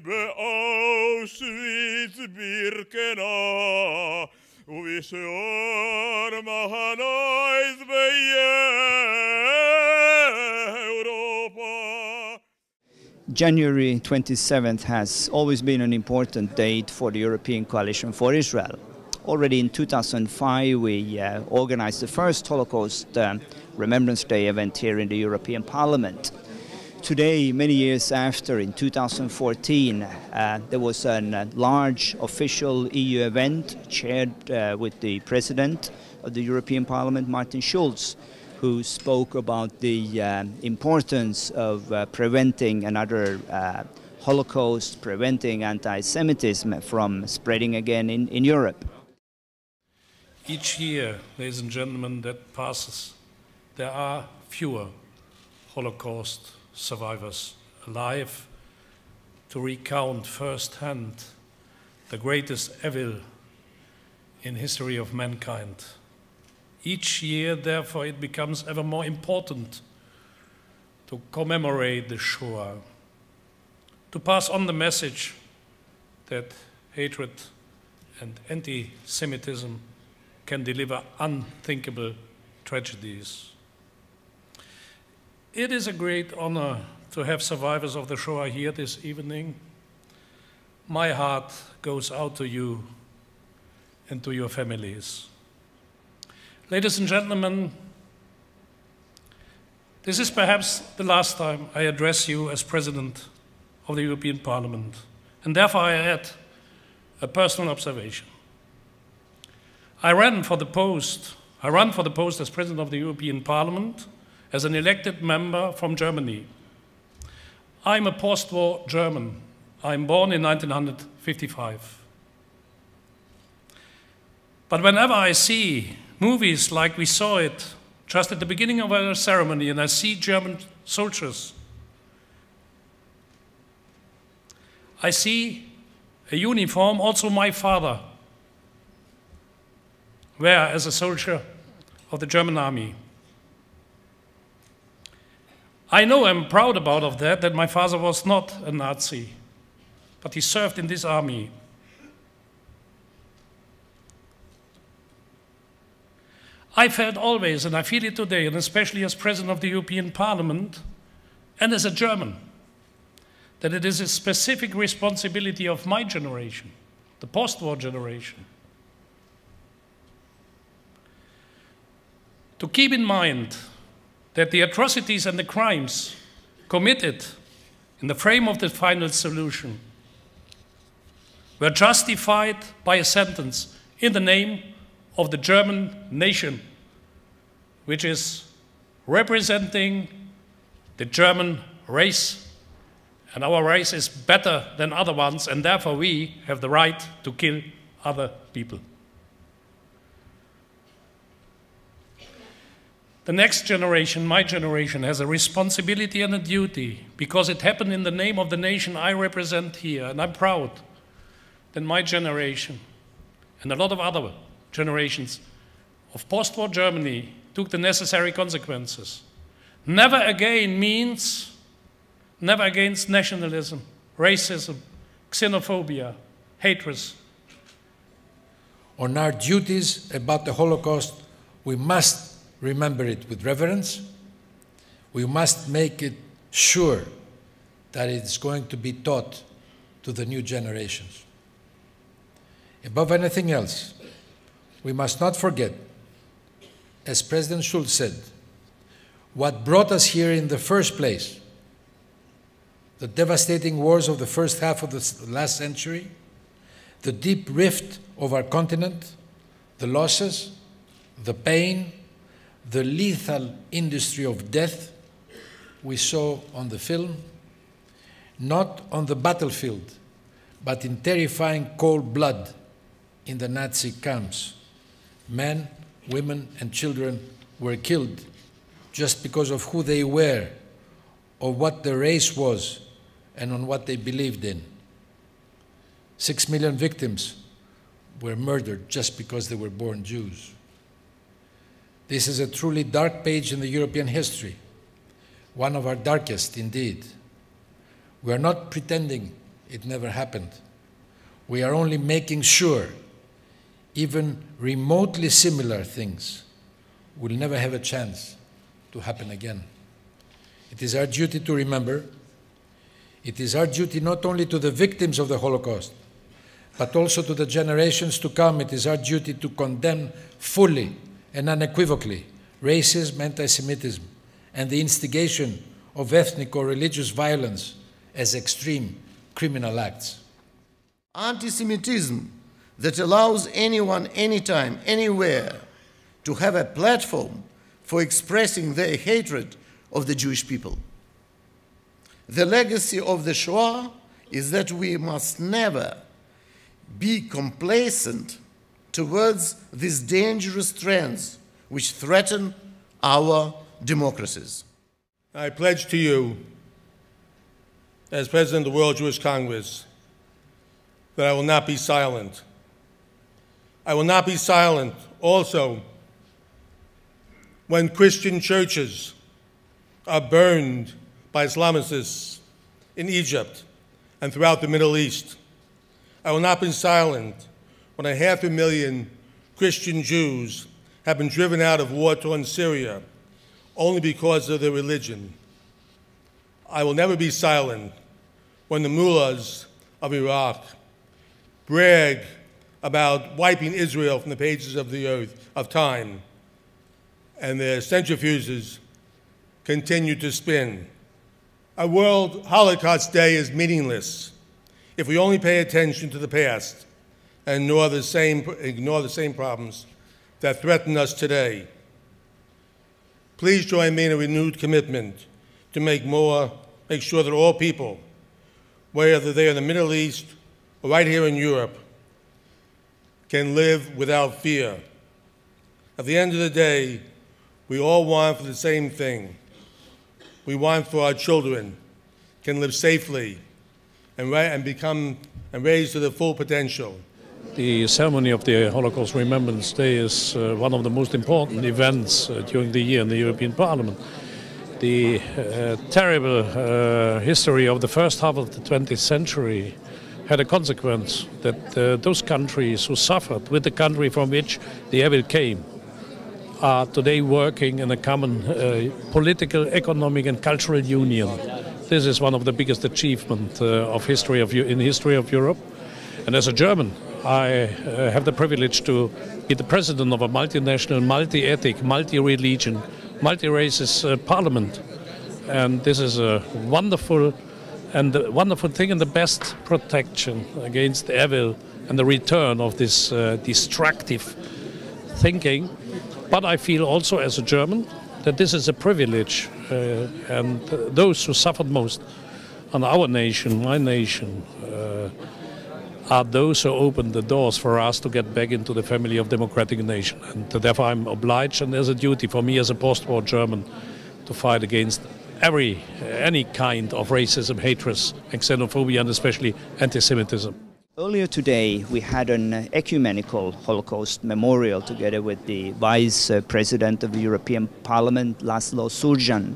באושוויץ בירקנא ובשאר מחנויז באירופה. January 27th has always been an important date for the European Coalition for Israel. Already in 2005 we organized the first Holocaust Remembrance Day event here in the European Parliament. Today, many years after, in 2014, there was a large official EU event chaired with the President of the European Parliament, Martin Schulz, who spoke about the importance of preventing another Holocaust, preventing anti-Semitism from spreading again in Europe. Each year, ladies and gentlemen, that passes, there are fewer Holocaust survivors alive to recount firsthand the greatest evil in history of mankind. Each year, therefore, it becomes ever more important to commemorate the Shoah, to pass on the message that hatred and anti-Semitism can deliver unthinkable tragedies. It is a great honor to have survivors of the Shoah here this evening. My heart goes out to you and to your families. Ladies and gentlemen, this is perhaps the last time I address you as President of the European Parliament, and therefore I add a personal observation. I run for the post as President of the European Parliament as an elected member from Germany. I'm a post-war German. I'm born in 1955. But whenever I see movies like we saw it just at the beginning of our ceremony, and I see German soldiers, I see a uniform also my father wear as a soldier of the German army. I know I'm proud about that my father was not a Nazi, but he served in this army. I felt always, and I feel it today, and especially as President of the European Parliament, and as a German, that it is a specific responsibility of my generation, the post-war generation, to keep in mind that the atrocities and the crimes committed in the frame of the final solution were justified by a sentence in the name of the German nation, which is representing the German race. And our race is better than other ones, and therefore we have the right to kill other people. The next generation, my generation, has a responsibility and a duty because it happened in the name of the nation I represent here, and I'm proud that my generation and a lot of other generations of post-war Germany took the necessary consequences. Never again means never against nationalism, racism, xenophobia, hatred. On our duties about the Holocaust, we must remember it with reverence. We must make it sure that it's going to be taught to the new generations. Above anything else, we must not forget, as President Schulz said, what brought us here in the first place, the devastating wars of the first half of the last century, the deep rift of our continent, the losses, the pain, the lethal industry of death we saw on the film, not on the battlefield, but in terrifying cold blood in the Nazi camps. Men, women, and children were killed just because of who they were, or what their race was, and on what they believed in. 6 million victims were murdered just because they were born Jews. This is a truly dark page in the European history, one of our darkest indeed. We are not pretending it never happened. We are only making sure even remotely similar things will never have a chance to happen again. It is our duty to remember. It is our duty not only to the victims of the Holocaust, but also to the generations to come. It is our duty to condemn fully and unequivocally racism, anti-Semitism, and the instigation of ethnic or religious violence as extreme criminal acts. Anti-Semitism that allows anyone, anytime, anywhere to have a platform for expressing their hatred of the Jewish people. The legacy of the Shoah is that we must never be complacent towards these dangerous trends which threaten our democracies. I pledge to you, as President of the World Jewish Congress, that I will not be silent. I will not be silent also when Christian churches are burned by Islamists in Egypt and throughout the Middle East. I will not be silent when 500,000 Christian Jews have been driven out of war-torn Syria only because of their religion. I will never be silent when the mullahs of Iraq brag about wiping Israel from the pages of the earth, of time, and their centrifuges continue to spin. A World Holocaust Day is meaningless if we only pay attention to the past and ignore the same problems that threaten us today. Please join me in a renewed commitment to make sure that all people, whether they're in the Middle East or right here in Europe, can live without fear. At the end of the day, we all want for the same thing. We want for our children can live safely and raise to their full potential. The ceremony of the Holocaust Remembrance Day is one of the most important events during the year in the European Parliament. The terrible history of the first half of the 20th century had a consequence that those countries who suffered with the country from which the evil came are today working in a common political, economic and cultural union. This is one of the biggest achievements in history of Europe. And as a German, I have the privilege to be the president of a multinational, multi-ethnic, multi-religion, multi-races parliament. And this is a wonderful thing and the best protection against the evil and the return of this destructive thinking. But I feel also as a German that this is a privilege and those who suffered most on our nation, my nation, are those who opened the doors for us to get back into the family of democratic nation. And therefore I'm obliged, and there's a duty for me as a post-war German to fight against any kind of racism, hatred and xenophobia, and especially anti-Semitism. Earlier today we had an ecumenical Holocaust memorial together with the Vice President of the European Parliament, Laszlo Surjan,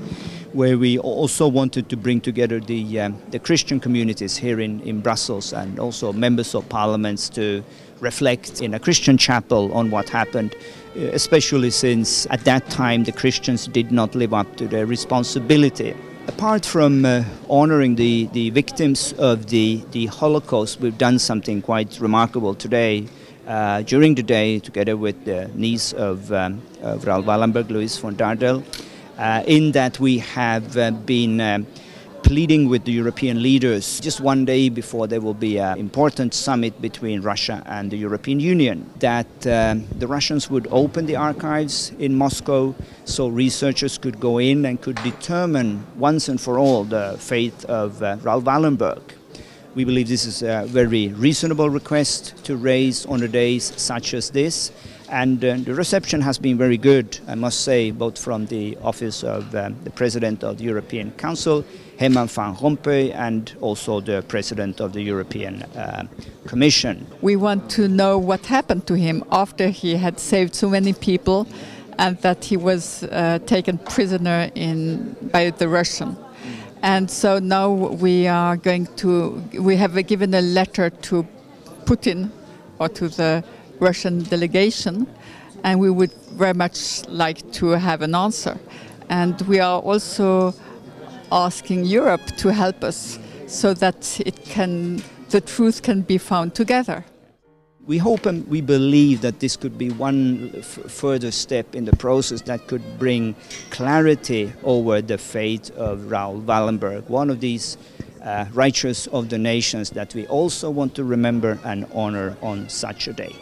where we also wanted to bring together the Christian communities here in Brussels and also members of parliaments to reflect in a Christian chapel on what happened, especially since at that time the Christians did not live up to their responsibility. Apart from honoring the victims of the Holocaust, we've done something quite remarkable today. During the day, together with the niece of Raoul Wallenberg, Louise von Dardel, in that we have been pleading with the European leaders just one day before there will be an important summit between Russia and the European Union, that the Russians would open the archives in Moscow so researchers could go in and could determine once and for all the fate of Raoul Wallenberg. We believe this is a very reasonable request to raise on a day such as this. And the reception has been very good, I must say, both from the office of the President of the European Council, Herman van Rompuy, and also the President of the European Commission. We want to know what happened to him after he had saved so many people and that he was taken prisoner by the Russian. And so now we have given a letter to Putin or to the Russian delegation, and we would very much like to have an answer. And we are also asking Europe to help us so that the truth can be found together. We hope and we believe that this could be one further step in the process that could bring clarity over the fate of Raoul Wallenberg, one of these righteous of the nations that we also want to remember and honor on such a day.